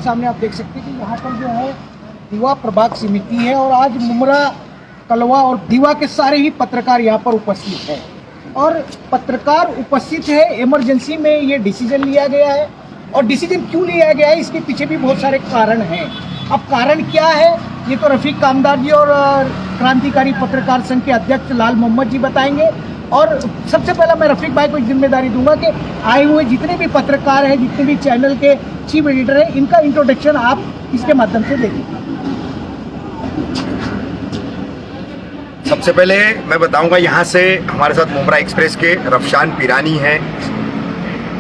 सामने आप देख सकते हैं कि यहाँ पर जो है दीवा प्रभाग समिति है और आज मुमरा, कलवा और दीवा के सारे ही पत्रकार यहाँ पर उपस्थित हैं। और पत्रकार उपस्थित है, इमरजेंसी में ये डिसीजन लिया गया है। और डिसीजन क्यों लिया गया है, इसके पीछे भी बहुत सारे कारण हैं। अब कारण क्या है ये तो रफीक कामदार जी और क्रांतिकारी पत्रकार संघ के अध्यक्ष लाल मोहम्मद जी बताएंगे। और सबसे पहले मैं रफीक भाई को जिम्मेदारी दूंगा कि आए हुए जितने भी पत्रकार हैं, जितने भी चैनल के चीफ एडिटर हैं, इनका इंट्रोडक्शन आप इसके माध्यम से देंगे। सबसे पहले मैं बताऊंगा यहाँ से हमारे साथ मुमरा एक्सप्रेस के रफशान पीरानी हैं।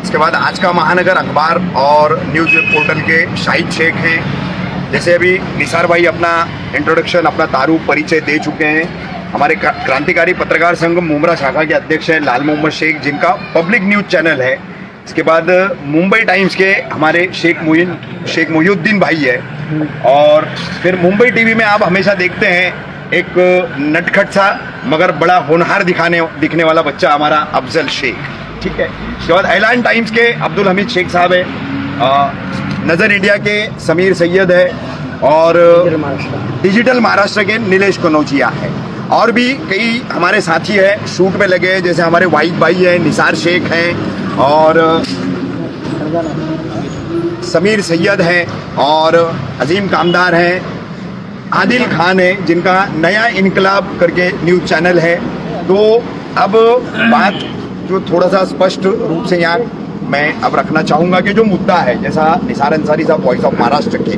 इसके बाद आज का महानगर अखबार और न्यूज़ पोर्टल के शाहिद शेख हैं। जैसे अभी निसार भाई अपना इंट्रोडक्शन, अपना तारुफ परिचय दे चुके हैं। हमारे क्रांतिकारी पत्रकार संघ मुमरा शाखा के अध्यक्ष हैं लाल मोहम्मद शेख, जिनका पब्लिक न्यूज़ चैनल है। इसके बाद मुंबई टाइम्स के हमारे शेख मोहिउद्दीन भाई है। और फिर मुंबई टीवी में आप हमेशा देखते हैं एक नटखट सा मगर बड़ा होनहार दिखने वाला बच्चा हमारा अफजल शेख, ठीक है। इसके बाद ऐलान टाइम्स के अब्दुल हमीद शेख साहब है। नज़र इंडिया के समीर सैयद है। और डिजिटल महाराष्ट्र के नीलेश कनौजिया है। और भी कई हमारे साथी हैं शूट पे लगे हैं, जैसे हमारे वाहिद भाई हैं, निसार शेख हैं और समीर सैयद हैं और अजीम कामदार हैं, आदिल खान है जिनका नया इनकलाब करके न्यूज़ चैनल है। तो अब बात जो थोड़ा सा स्पष्ट रूप से यहाँ मैं अब रखना चाहूँगा कि जो मुद्दा है, जैसा निसार अंसारी साहब वॉइस ऑफ महाराष्ट्र के,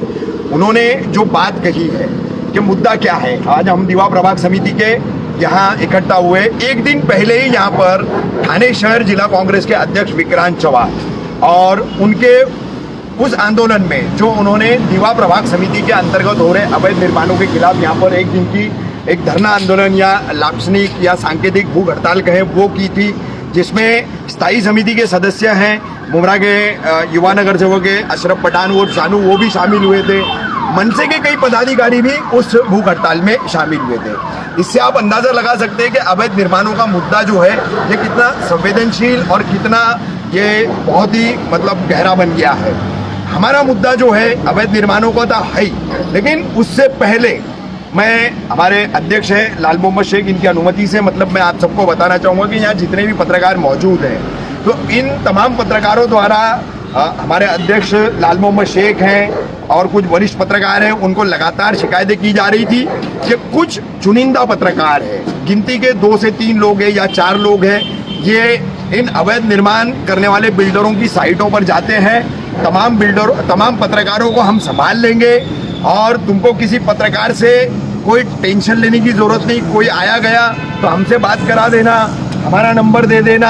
उन्होंने जो बात कही है कि मुद्दा क्या है। आज हम दीवा प्रभाग समिति के यहाँ इकट्ठा हुए। एक दिन पहले ही यहाँ पर ठाणे शहर जिला कांग्रेस के अध्यक्ष विक्रांत चव्हाण और उनके उस आंदोलन में जो उन्होंने दीवा प्रभाग समिति के अंतर्गत हो रहे अवैध निर्माणों के खिलाफ यहाँ पर एक दिन की एक धरना आंदोलन या लाक्षणिक या सांकेतिक भूख हड़ताल कहे वो की थी, जिसमें स्थायी समिति के सदस्य हैं मुमरा के युवा नगर सेवक के अशरफ पठान और शानू, वो भी शामिल हुए थे। मनसे के कई पदाधिकारी भी उस भूख हड़ताल में शामिल हुए थे। इससे आप अंदाज़ा लगा सकते हैं कि अवैध निर्माणों का मुद्दा जो है ये कितना संवेदनशील और कितना ये बहुत ही मतलब गहरा बन गया है। हमारा मुद्दा जो है अवैध निर्माणों का था है, लेकिन उससे पहले मैं हमारे अध्यक्ष हैं लाल मोहम्मद शेख, इनकी अनुमति से मतलब मैं आप सबको बताना चाहूँगा कि यहाँ जितने भी पत्रकार मौजूद हैं तो इन तमाम पत्रकारों द्वारा हमारे अध्यक्ष लाल मोहम्मद शेख हैं और कुछ वरिष्ठ पत्रकार हैं, उनको लगातार शिकायतें की जा रही थी कि कुछ चुनिंदा पत्रकार हैं, गिनती के 2 से 3 लोग हैं या 4 लोग हैं, ये इन अवैध निर्माण करने वाले बिल्डरों की साइटों पर जाते हैं। तमाम पत्रकारों को हम संभाल लेंगे और तुमको किसी पत्रकार से कोई टेंशन लेने की ज़रूरत नहीं। कोई आया गया तो हमसे बात करा देना, हमारा नंबर दे देना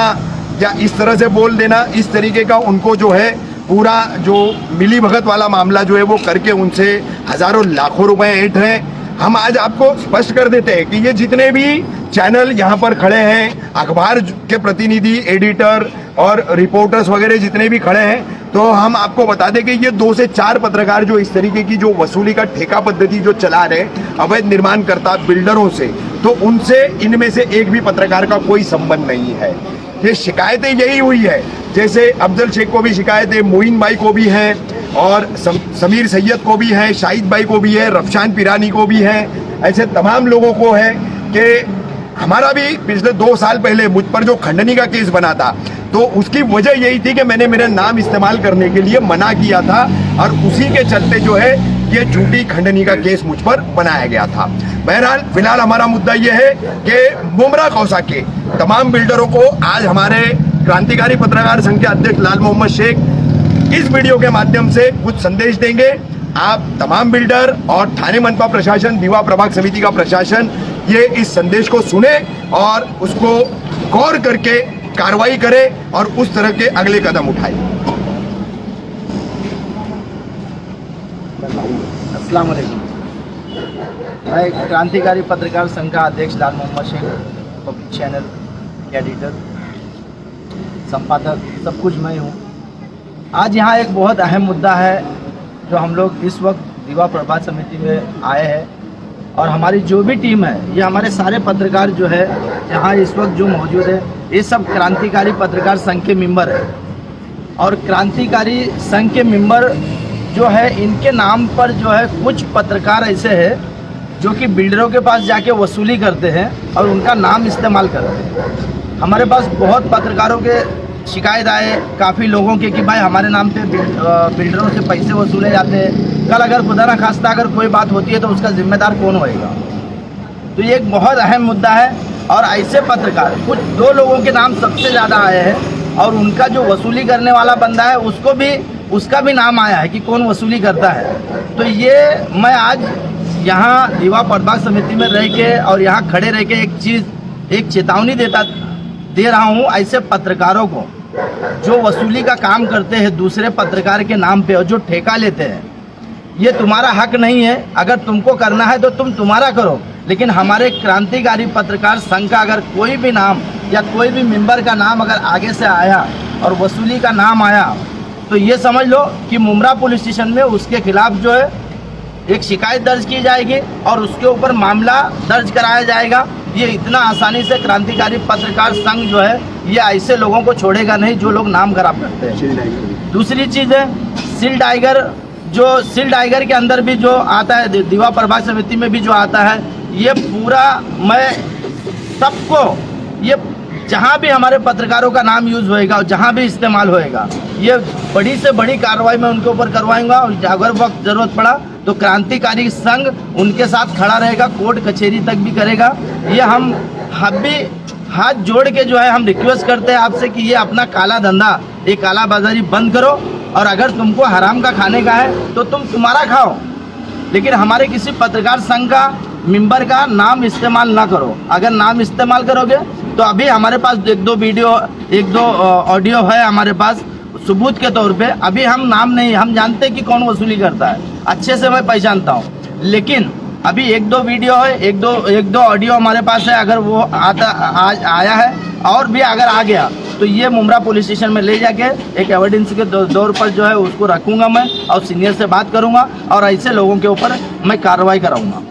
या इस तरह से बोल देना। इस तरीके का उनको जो है पूरा जो मिली भगत वाला मामला जो है वो करके उनसे हज़ारों लाखों रुपए ऐंठ हैं। हम आज आपको स्पष्ट कर देते हैं कि ये जितने भी चैनल यहाँ पर खड़े हैं, अखबार के प्रतिनिधि, एडिटर और रिपोर्टर्स वगैरह जितने भी खड़े हैं, तो हम आपको बता दें कि ये 2 से 4 पत्रकार जो इस तरीके की जो वसूली का ठेका पद्धति जो चला रहे अवैध निर्माण करता बिल्डरों से, तो उनसे इनमें से एक भी पत्रकार का कोई संबंध नहीं है। ये शिकायतें यही हुई है, जैसे अफजल शेख को भी शिकायतें, मोइन भाई को भी है और समीर सैयद को भी है, शाहिद भाई को भी है, रफशान पीरानी को भी है, ऐसे तमाम लोगों को है कि हमारा भी पिछले 2 साल पहले मुझ पर जो खंडनी का केस बना था तो उसकी वजह यही थी कि मैंने मेरा नाम इस्तेमाल करने के लिए मना किया था और उसी के चलते जो है ये झूठी खंडनी का केस मुझ पर बनाया गया था। बहरहाल फिलहाल हमारा मुद्दा ये है कि मुमरा कौसा के तमाम बिल्डरों को आज हमारे क्रांतिकारी पत्रकार संघ के अध्यक्ष लाल मोहम्मद शेख इस वीडियो के माध्यम से कुछ संदेश देंगे। आप तमाम बिल्डर और ठाणे मनपा प्रशासन, दीवा प्रभाग समिति का प्रशासन ये इस संदेश को सुने और उसको गौर करके कार्रवाई करे और उस तरह के अगले कदम उठाए। अस्सलाम वालेकुम। मैं क्रांतिकारी पत्रकार संघ का अध्यक्ष लाल मोहम्मद शेख, पब्लिक चैनल के एडिटर, संपादक, सब कुछ मैं हूँ। आज यहाँ एक बहुत अहम मुद्दा है जो हम लोग इस वक्त दीवा प्रभाग समिति में आए हैं और हमारी जो भी टीम है, ये हमारे सारे पत्रकार जो है यहाँ इस वक्त जो मौजूद है, ये सब क्रांतिकारी पत्रकार संघ के मेंबर हैं। और क्रांतिकारी संघ के मेंबर जो है इनके नाम पर जो है कुछ पत्रकार ऐसे हैं जो कि बिल्डरों के पास जाके वसूली करते हैं और उनका नाम इस्तेमाल करते हैं। हमारे पास बहुत पत्रकारों के शिकायत आए काफ़ी लोगों के कि भाई हमारे नाम पे बिल्डरों से पैसे वसूले जाते हैं, कल अगर खुदा ना खास्ता अगर कोई बात होती है तो उसका जिम्मेदार कौन होएगा। तो ये एक बहुत अहम मुद्दा है और ऐसे पत्रकार कुछ 2 लोगों के नाम सबसे ज़्यादा आए हैं और उनका जो वसूली करने वाला बंदा है उसका भी नाम आया है कि कौन वसूली करता है। तो ये मैं आज यहाँ दीवा प्रभाग समिति में रह के और यहाँ खड़े रह के एक चेतावनी दे रहा हूँ ऐसे पत्रकारों को जो वसूली का काम करते हैं दूसरे पत्रकार के नाम पे और जो ठेका लेते हैं। ये तुम्हारा हक नहीं है, अगर तुमको करना है तो तुम्हारा करो, लेकिन हमारे क्रांतिकारी पत्रकार संघ का अगर कोई भी नाम या कोई भी मेंबर का नाम अगर आगे से आया और वसूली का नाम आया तो ये समझ लो कि मुमरा पुलिस स्टेशन में उसके खिलाफ जो है एक शिकायत दर्ज की जाएगी और उसके ऊपर मामला दर्ज कराया जाएगा। ये इतना आसानी से क्रांतिकारी पत्रकार संघ जो है ये ऐसे लोगों को छोड़ेगा नहीं जो लोग नाम खराब करते हैं। दूसरी चीज़ है सिल टाइगर के अंदर भी जो आता है दीवा प्रभाग समिति में भी जो आता है, ये पूरा मैं सबको ये जहाँ भी हमारे पत्रकारों का नाम यूज़ होएगा और जहाँ भी इस्तेमाल होएगा ये बड़ी से बड़ी कार्रवाई मैं उनके ऊपर करवाऊंगा और अगर वक्त ज़रूरत पड़ा तो क्रांतिकारी संघ उनके साथ खड़ा रहेगा, कोर्ट कचहरी तक भी करेगा। ये हम भी हाथ जोड़ के जो है हम रिक्वेस्ट करते हैं आपसे कि ये अपना काला धंधा, ये काला बाजारी बंद करो और अगर तुमको हराम का खाने का है तो तुम्हारा खाओ, लेकिन हमारे किसी पत्रकार संघ का मेंबर का नाम इस्तेमाल ना करो। अगर नाम इस्तेमाल करोगे तो अभी हमारे पास एक दो ऑडियो है हमारे पास सबूत के तौर पे। अभी हम नाम नहीं, हम जानते हैं कि कौन वसूली करता है, अच्छे से मैं पहचानता हूँ, लेकिन अभी एक दो वीडियो है, एक दो ऑडियो हमारे पास है। अगर वो आया है और भी अगर आ गया तो ये मुमरा पुलिस स्टेशन में ले जाके एक एविडेंस के दौर पर जो है उसको रखूँगा मैं और सीनियर से बात करूँगा और ऐसे लोगों के ऊपर मैं कार्रवाई कराऊँगा।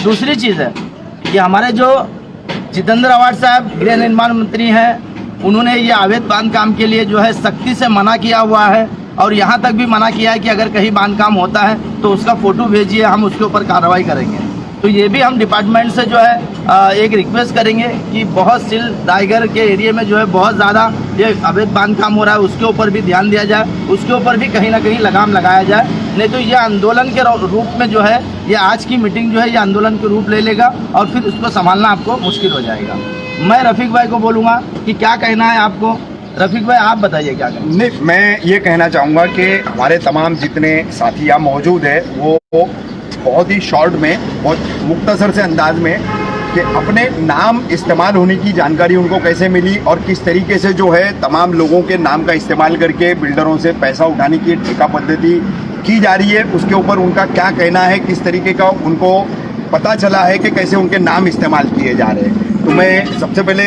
दूसरी चीज़ है कि हमारे जो जितेंद्र आवाड साहब गृह निर्माण मंत्री हैं, उन्होंने ये अवैध बांधकाम के लिए जो है सख्ती से मना किया हुआ है और यहाँ तक भी मना किया है कि अगर कहीं बांधकाम होता है तो उसका फ़ोटो भेजिए, हम उसके ऊपर कार्रवाई करेंगे। तो ये भी हम डिपार्टमेंट से जो है एक रिक्वेस्ट करेंगे कि बहुत सिल टाइगर के एरिया में जो है बहुत ज़्यादा ये अवैध बांधकाम हो रहा है, उसके ऊपर भी ध्यान दिया जाए, उसके ऊपर भी कहीं ना कहीं लगाम लगाया जाए। नहीं तो ये आंदोलन के रूप में जो है ये आज की मीटिंग जो है ये आंदोलन के रूप ले लेगा और फिर उसको संभालना आपको मुश्किल हो जाएगा। मैं रफ़ीक भाई को बोलूँगा कि क्या कहना है आपको। रफ़ीक भाई आप बताइए क्या कहना। नहीं, मैं ये कहना चाहूँगा कि हमारे तमाम जितने साथी यहाँ मौजूद है वो बहुत ही शॉर्ट में, बहुत मुख्तसर से अंदाज में कि अपने नाम इस्तेमाल होने की जानकारी उनको कैसे मिली और किस तरीके से जो है तमाम लोगों के नाम का इस्तेमाल करके बिल्डरों से पैसा उठाने की ठेका पद्धति की जा रही है, उसके ऊपर उनका क्या कहना है, किस तरीके का उनको पता चला है कि कैसे उनके नाम इस्तेमाल किए जा रहे हैं। तो मैं सबसे पहले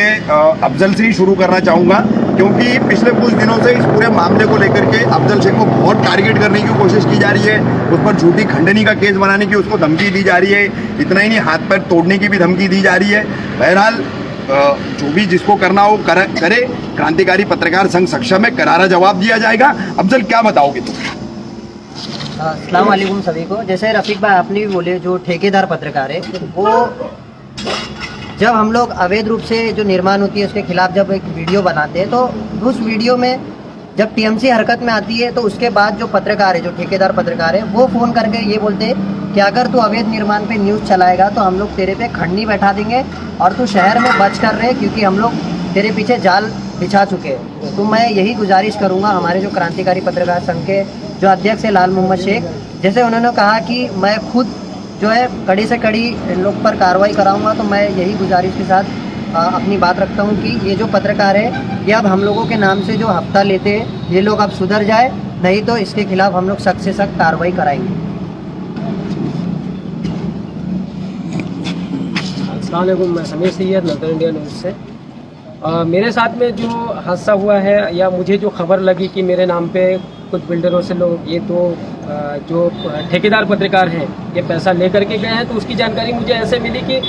अफजल से ही शुरू करना चाहूँगा, क्योंकि पिछले कुछ दिनों से इस पूरे मामले को लेकर के अफजल शेख को बहुत टारगेट करने की कोशिश की जा रही है, उस पर झूठी खंडनी का केस बनाने की उसको धमकी दी जा रही है, इतना ही नहीं हाथ पैर तोड़ने की भी धमकी दी जा रही है। बहरहाल जो भी जिसको करना हो करे, क्रांतिकारी पत्रकार संघ सक्षम है, करारा जवाब दिया जाएगा। अफजल क्या बताओगे तुम? अस्सलाम वालेकुम सभी को। जैसे रफ़ीक भाई आपने भी बोले, जो ठेकेदार पत्रकार है वो जब हम लोग अवैध रूप से जो निर्माण होती है उसके खिलाफ जब एक वीडियो बनाते हैं तो उस वीडियो में जब टीएमसी हरकत में आती है तो उसके बाद जो पत्रकार है, जो ठेकेदार पत्रकार है, वो फ़ोन करके ये बोलते हैं कि अगर तू अवैध निर्माण पे न्यूज़ चलाएगा तो हम लोग तेरे पे खंडनी बैठा देंगे और तू शहर में बच कर रहे क्योंकि हम लोग तेरे पीछे जाल बिछा चुके हैं। तो मैं यही गुजारिश करूँगा हमारे जो क्रांतिकारी पत्रकार संघ के जो अध्यक्ष है लाल मोहम्मद शेख, जैसे उन्होंने कहा कि मैं खुद जो है कड़ी से कड़ी इन लोग पर कार्रवाई कराऊंगा, तो मैं यही गुजारिश के साथ अपनी बात रखता हूं कि ये जो पत्रकार है ये अब हम लोगों के नाम से जो हफ्ता लेते हैं ये लोग अब सुधर जाए, नहीं तो इसके खिलाफ हम लोग सख्त से सख्त कार्रवाई कराएंगे। अस्सलाम वालेकुम, मैं समीर सैयद नज़र इंडिया न्यूज़ से। मेरे साथ में जो हादसा हुआ है या मुझे जो खबर लगी कि मेरे नाम पे कुछ बिल्डरों से लोग ये तो जो ठेकेदार पत्रकार हैं ये पैसा ले करके गए हैं, तो उसकी जानकारी मुझे ऐसे मिली कि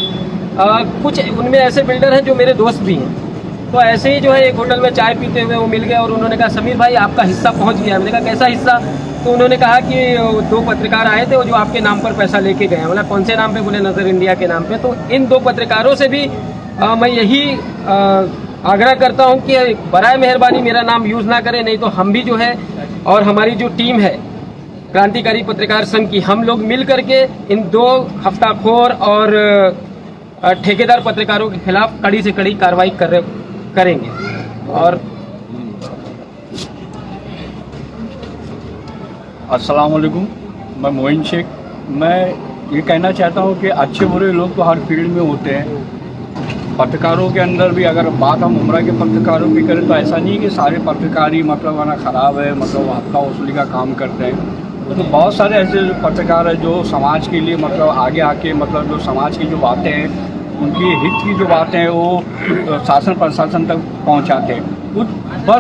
कुछ उनमें ऐसे बिल्डर हैं जो मेरे दोस्त भी हैं। तो ऐसे ही जो है एक होटल में चाय पीते हुए वो मिल गए और उन्होंने कहा समीर भाई आपका हिस्सा पहुंच गया। मैंने कहा कैसा हिस्सा? तो उन्होंने कहा कि 2 पत्रकार आए थे वो जो आपके नाम पर पैसा लेके गए हैं। बोला कौन से नाम पे? बोले नज़र इंडिया के नाम पे। तो इन 2 पत्रकारों से भी मैं यही आग्रह करता हूं कि बराए मेहरबानी मेरा नाम यूज़ ना करें, नहीं तो हम भी जो है और हमारी जो टीम है क्रांतिकारी पत्रकार संघ की, हम लोग मिल करके इन 2 हफ्ताखोर और ठेकेदार पत्रकारों के खिलाफ कड़ी से कड़ी कार्रवाई करेंगे। और अस्सलाम वालेकुम, मैं मोइन शेख। मैं ये कहना चाहता हूँ कि अच्छे बुरे लोग तो हर फील्ड में होते हैं। पत्रकारों के अंदर भी अगर बात हम उम्रा के पत्रकारों की करें तो ऐसा नहीं कि सारे पत्रकार ही मतलब वाना ख़राब है, मतलब हफ्ता वसूली का काम करते हैं। तो बहुत सारे ऐसे पत्रकार हैं जो समाज के लिए मतलब आगे आके मतलब जो समाज की जो बातें हैं, उनकी हित की जो बातें हैं वो शासन प्रशासन तक पहुँचाते हैं।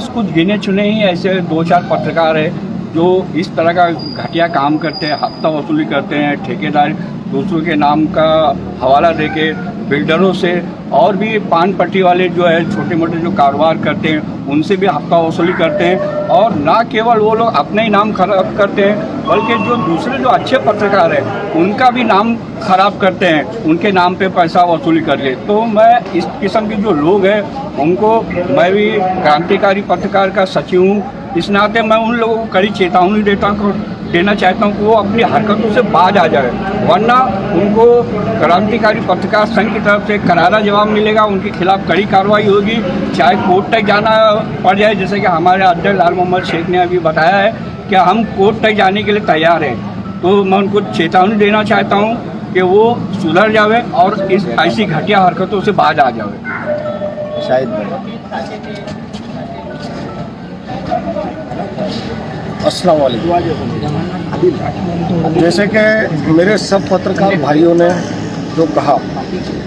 कुछ गिने चुने ही ऐसे 2-4 पत्रकार हैं जो इस तरह का घटिया काम करते हैं, हफ्ता वसूली करते हैं, ठेकेदार दूसरों के नाम का हवाला देके बिल्डरों से, और भी पान पट्टी वाले जो है छोटे मोटे जो कारोबार करते हैं उनसे भी हफ्ता वसूली करते हैं। और ना केवल वो लोग अपने ही नाम खराब करते हैं बल्कि जो दूसरे जो अच्छे पत्रकार हैं उनका भी नाम खराब करते हैं, उनके नाम पे पैसा वसूली करके। तो मैं इस किस्म के जो लोग हैं उनको, मैं भी क्रांतिकारी पत्रकार का सचिव हूँ, इस नाते मैं उन लोगों को कड़ी चेतावनी देना चाहता हूँ कि वो अपनी हरकतों से बाज आ जाए, वरना उनको क्रांतिकारी पत्रकार संघ की तरफ से करारा जवाब मिलेगा, उनके खिलाफ कड़ी कार्रवाई होगी, चाहे कोर्ट तक जाना पड़ जाए। जैसे कि हमारे अध्यक्ष लाल मोहम्मद शेख ने अभी बताया है कि हम कोर्ट तक जाने के लिए तैयार हैं। तो मैं उनको चेतावनी देना चाहता हूँ कि वो सुधर जावे और इस ऐसी घटिया हरकतों से बाज आ जावे। शायद अस्सलाम वालेकुम। जैसे कि मेरे सब पत्रकार भाइयों ने जो कहा,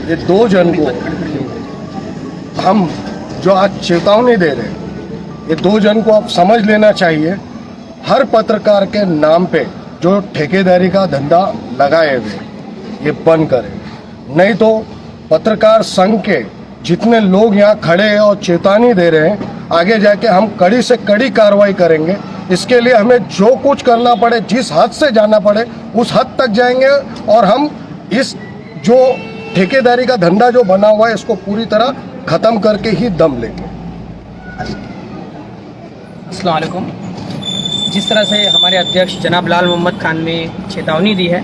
ये 2 जन को हम जो आज चेतावनी दे रहे हैं, ये 2 जन को आप समझ लेना चाहिए। हर पत्रकार के नाम पे जो ठेकेदारी का धंधा लगाए हुए ये बंद करें, नहीं तो पत्रकार संघ के जितने लोग यहाँ खड़े हैं और चेतावनी दे रहे हैं, आगे जाके हम कड़ी से कड़ी कार्रवाई करेंगे। इसके लिए हमें जो कुछ करना पड़े, जिस हद से जाना पड़े उस हद तक जाएंगे और हम इस जो ठेकेदारी का धंधा जो बना हुआ है इसको पूरी तरह ख़त्म करके ही दम लेंगे। अस्सलाम वालेकुम। जिस तरह से हमारे अध्यक्ष जनाब लाल मोहम्मद खान ने चेतावनी दी है,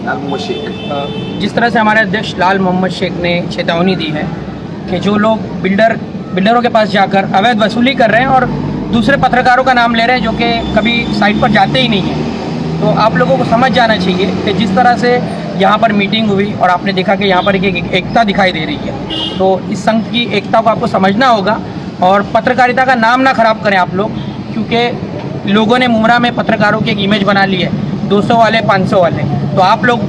जिस तरह से हमारे अध्यक्ष लाल मोहम्मद शेख ने चेतावनी दी है कि जो लोग बिल्डरों के पास जाकर अवैध वसूली कर रहे हैं और दूसरे पत्रकारों का नाम ले रहे हैं जो कि कभी साइट पर जाते ही नहीं हैं, तो आप लोगों को समझ जाना चाहिए कि जिस तरह से यहाँ पर मीटिंग हुई और आपने देखा कि यहाँ पर एक एकता दिखाई दे रही है, तो इस संघ की एकता को आपको समझना होगा और पत्रकारिता का नाम ना खराब करें आप लोग, क्योंकि लोगों ने मुमरा में पत्रकारों की एक इमेज बना ली है, 200 वाले 500 वाले। तो आप लोग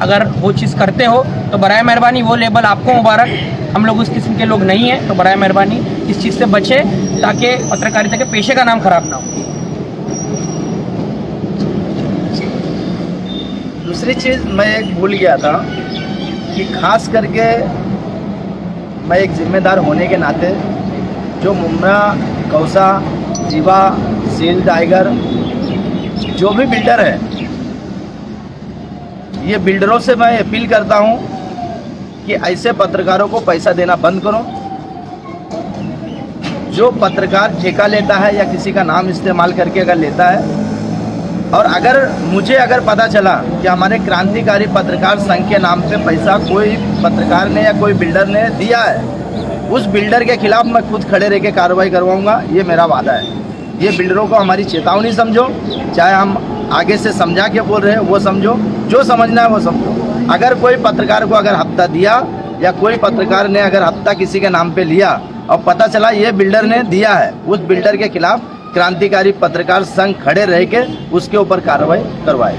अगर वो चीज़ करते हो तो बराए मेहरबानी वो लेबल आपको मुबारक, हम लोग उस किस्म के लोग नहीं हैं, तो बराए मेहरबानी इस चीज़ से बचे ताकि पत्रकारिता के पेशे का नाम खराब ना हो। दूसरी चीज़ मैं एक भूल गया था कि खास करके मैं एक जिम्मेदार होने के नाते जो मुमरा, कौसा, जीवा, सील, टाइगर जो भी बिल्डर है, ये बिल्डरों से मैं अपील करता हूँ कि ऐसे पत्रकारों को पैसा देना बंद करो। जो पत्रकार ठेका लेता है या किसी का नाम इस्तेमाल करके अगर लेता है, और अगर पता चला कि हमारे क्रांतिकारी पत्रकार संघ के नाम पे पैसा कोई पत्रकार ने या कोई बिल्डर ने दिया है, उस बिल्डर के खिलाफ मैं खुद खड़े रह के कार्रवाई करवाऊँगा, ये मेरा वादा है। ये बिल्डरों को हमारी चेतावनी समझो, चाहे हम आगे से समझा के बोल रहे हैं वो समझो, जो समझना है वो समझो। अगर कोई पत्रकार को अगर हफ्ता दिया या कोई पत्रकार ने अगर हफ्ता किसी के नाम पे लिया और पता चला ये बिल्डर ने दिया है, उस बिल्डर के खिलाफ क्रांतिकारी पत्रकार संघ खड़े रह के उसके ऊपर कार्रवाई करवाए।